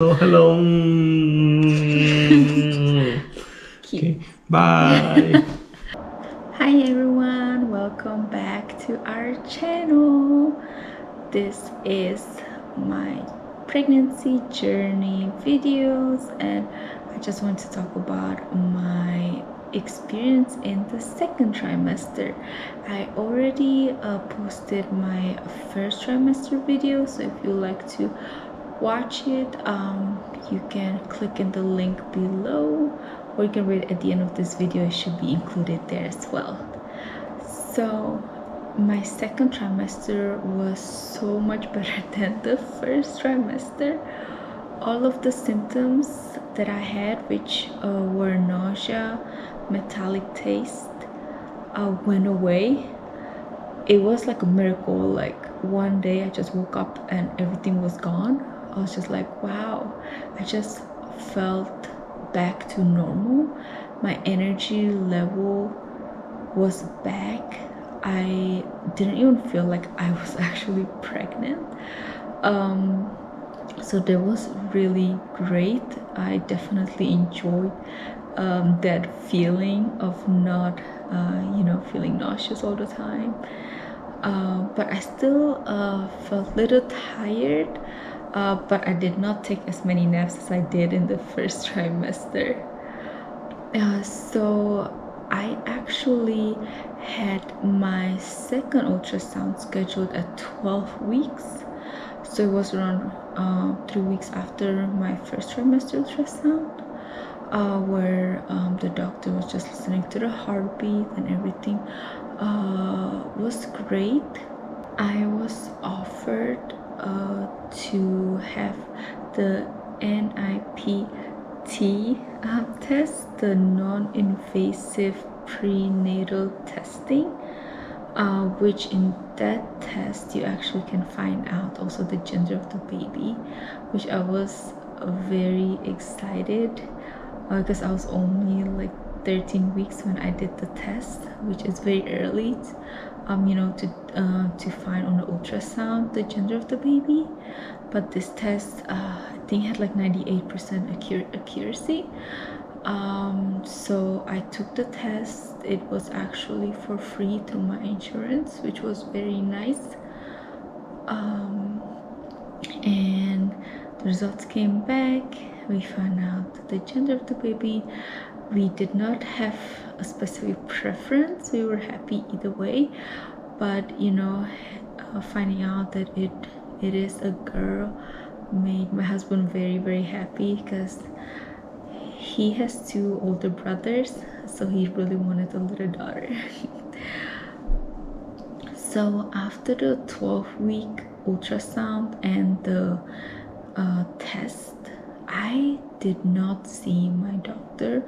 Oh, hello. Okay, bye. Hi everyone, welcome back to our channel. This is my pregnancy journey videos, and I just want to talk about my experience in the second trimester. I already posted my first trimester video, so if you like to watch it, you can click in the link below, or you can read it at the end of this video. It should be included there as well. So my second trimester was so much better than the first trimester. All of the symptoms that I had, which were nausea, metallic taste, went away. It was like a miracle. Like one day I just woke up and everything was gone. I was just like, wow. I just felt back to normal. My energy level was back. I didn't even feel like I was actually pregnant. So that was really great. I definitely enjoyed that feeling of not feeling nauseous all the time. But I still felt a little tired, but I did not take as many naps as I did in the first trimester. So I actually had my second ultrasound scheduled at 12 weeks. So it was around 3 weeks after my first trimester ultrasound, where the doctor was just listening to the heartbeat and everything was great. I was offered to have the NIPT test, the non-invasive prenatal testing, which in that test you actually can find out also the gender of the baby, which I was very excited because I was only like 13 weeks when I did the test, which is very early, to find on the ultrasound the gender of the baby. But this test, I think, had like 98% accuracy. So I took the test. It was actually for free through my insurance, which was very nice. And the results came back. We found out the gender of the baby. We did not have a specific preference. We were happy either way, but finding out that it is a girl made my husband very happy, because he has 2 older brothers, so he really wanted a little daughter. So after the 12-week ultrasound and the test, I did not see my doctor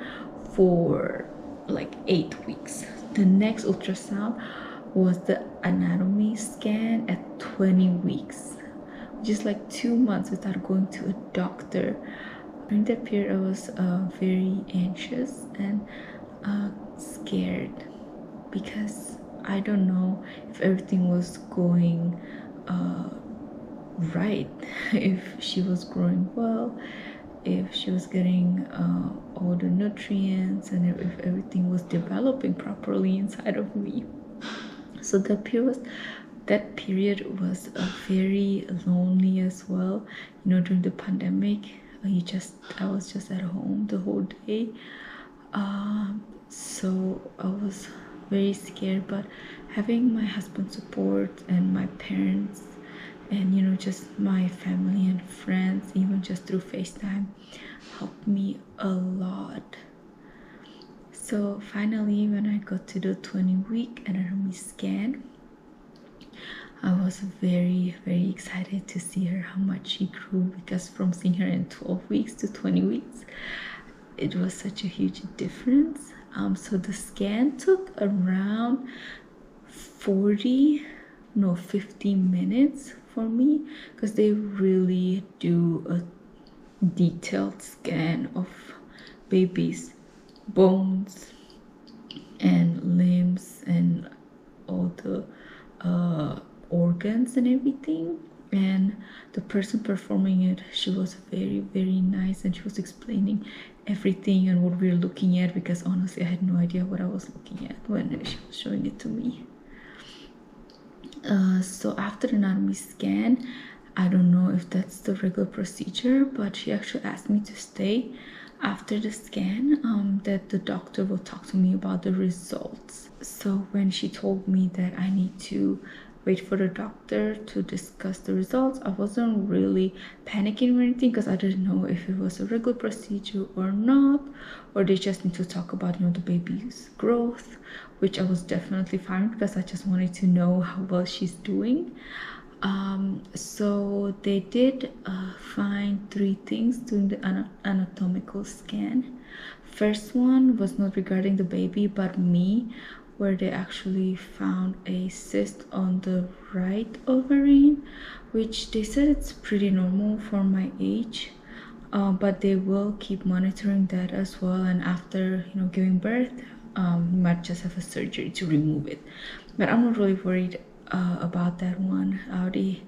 for like 8 weeks. The next ultrasound was the anatomy scan at 20 weeks, which is like 2 months without going to a doctor. During that period, I was very anxious and scared, because I don't know if everything was going right, if she was growing well, if she was getting all the nutrients, and if everything was developing properly inside of me. So that period was very lonely as well. During the pandemic, I was just at home the whole day. So I was very scared, but having my husband's support and my parents and just my family and friends, even just through FaceTime, helped me a lot. So finally, when I got to the 20-week anatomy scan, I was very excited to see her, how much she grew, because from seeing her in 12 weeks to 20 weeks, it was such a huge difference. So the scan took around 50 minutes for me, because they really do a detailed scan of baby's bones and limbs and all the organs and everything. and the person performing it, she was very, very nice, and she was explaining everything and what we were looking at, because honestly I had no idea what I was looking at when she was showing it to me. So after the anatomy scan, I don't know if that's the regular procedure, but she actually asked me to stay after the scan, that the doctor will talk to me about the results. So when she told me that I need to wait for the doctor to discuss the results, I wasn't really panicking or anything, because I didn't know if it was a regular procedure or not, or they just need to talk about, you know, the baby's growth, which I was definitely fine, because I just wanted to know how well she's doing. So they did find 3 things during the anatomical scan. First one was not regarding the baby but me, where they actually found a cyst on the right ovarian, which they said it's pretty normal for my age, but they will keep monitoring that as well, and after, you know, giving birth, you might just have a surgery to remove it. But I'm not really worried about that one. I already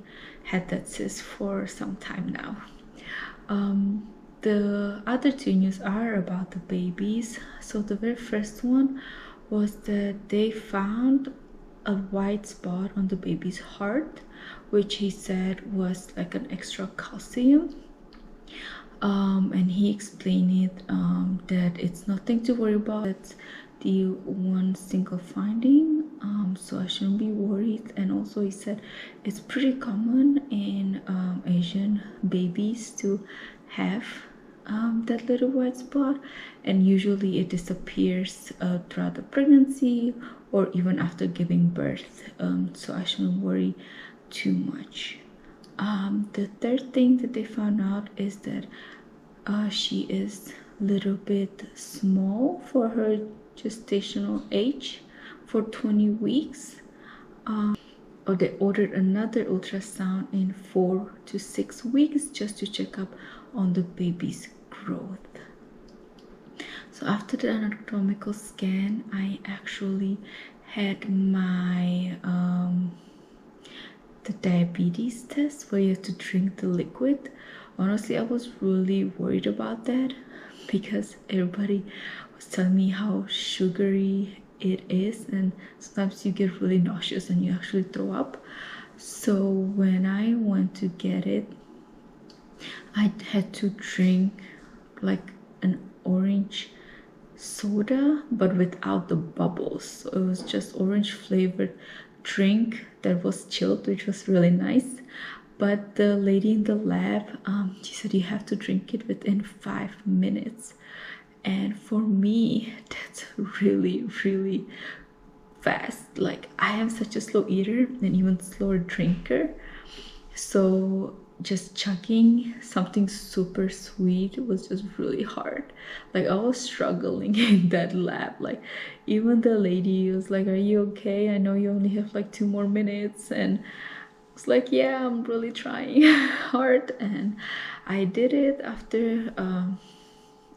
had that cyst for some time now. The other 2 news are about the babies. So the very first one was that they found a white spot on the baby's heart, which he said was like an extra calcium. And he explained it, that it's nothing to worry about. It's the one single finding, so I shouldn't be worried. And also he said it's pretty common in Asian babies to have that little white spot, and usually it disappears throughout the pregnancy or even after giving birth, so I shouldn't worry too much. The third thing that they found out is that she is a little bit small for her gestational age for 20 weeks. Or they ordered another ultrasound in 4 to 6 weeks just to check up on the baby's growth. So after the anatomical scan, I actually had my the diabetes test, where you have to drink the liquid. Honestly, I was really worried about that, because everybody was telling me how sugary it is, and sometimes you get really nauseous and you actually throw up. So when I went to get it, I had to drink like an orange soda, but without the bubbles. So it was just orange flavored drink that was chilled, which was really nice. But the lady in the lab, she said you have to drink it within 5 minutes, and for me that's really, really fast. Like, I am such a slow eater and even slower drinker, so just chugging something super sweet was just really hard. Like, I was struggling in that lab. Like, even the lady was like, are you okay? I know you only have like 2 more minutes. And I was like, yeah, I'm really trying hard. And I did it.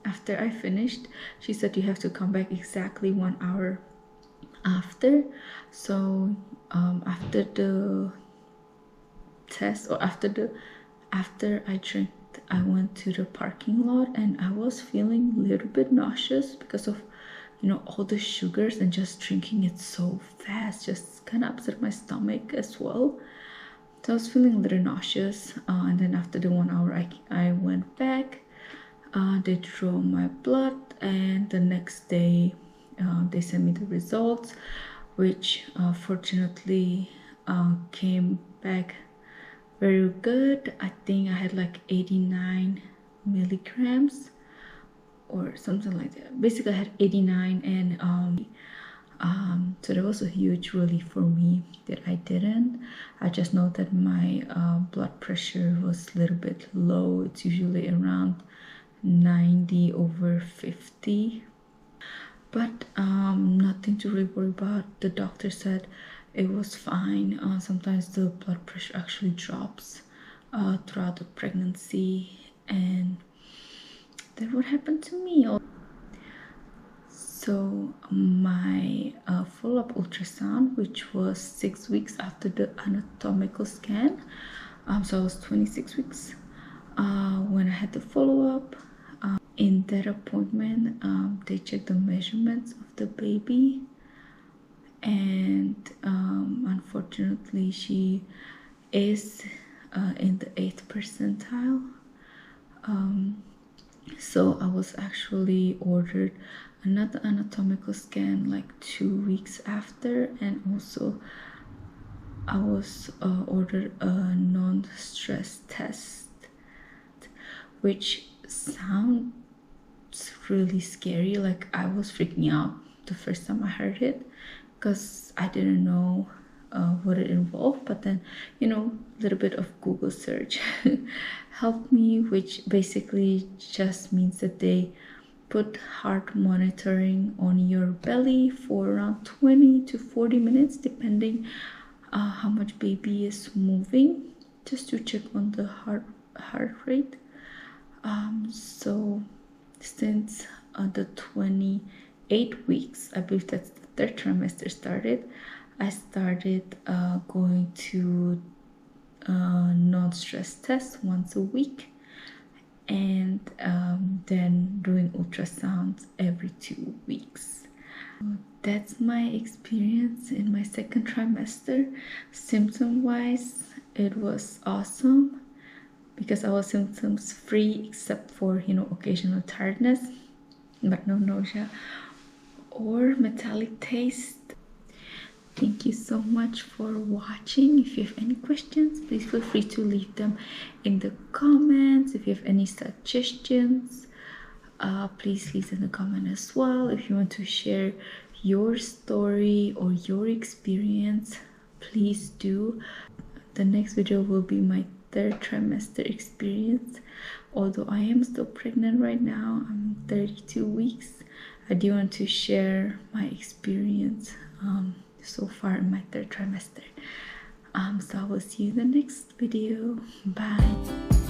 After I finished, she said you have to come back exactly 1 hour after. So after the test, or after I drank, I went to the parking lot, and I was feeling a little bit nauseous because of, you know, all the sugars, and just drinking it so fast just kind of upset my stomach as well. So I was feeling a little nauseous, and then after the 1 hour I went back. They drew my blood, and the next day they sent me the results, which fortunately came back very good. I think I had like 89 milligrams or something like that. Basically I had 89, and so that was a huge relief for me that I didn't. I just know that my blood pressure was a little bit low. It's usually around 90 over 50, but nothing to really worry about. The doctor said it was fine. Sometimes the blood pressure actually drops throughout the pregnancy, and that what happened to me. So my follow-up ultrasound, which was 6 weeks after the anatomical scan, So I was 26 weeks when I had the follow-up. In that appointment, they checked the measurements of the baby, and unfortunately she is in the 8th percentile. So I was actually ordered another anatomical scan like 2 weeks after, and also I was ordered a non-stress test, which sounds really scary. Like, I was freaking out the first time I heard it because I didn't know what it involved, but then, you know, a little bit of Google search helped me, which basically just means that they put heart monitoring on your belly for around 20 to 40 minutes depending how much baby is moving, just to check on the heart rate. So since the 28 weeks, I believe that's the 3rd trimester started, I started going to non-stress tests once a week, and then doing ultrasounds every 2 weeks. That's my experience in my 2nd trimester. Symptom wise, it was awesome because I was symptoms free except for, you know, occasional tiredness, but no nausea or metallic taste. Thank you so much for watching. If you have any questions, please feel free to leave them in the comments. If you have any suggestions, please leave in the comment as well. If you want to share your story or your experience, please do. The next video will be my 3rd trimester experience. Although I am still pregnant right now, I'm 32 weeks, I do want to share my experience so far in my 3rd trimester. So I will see you in the next video. Bye.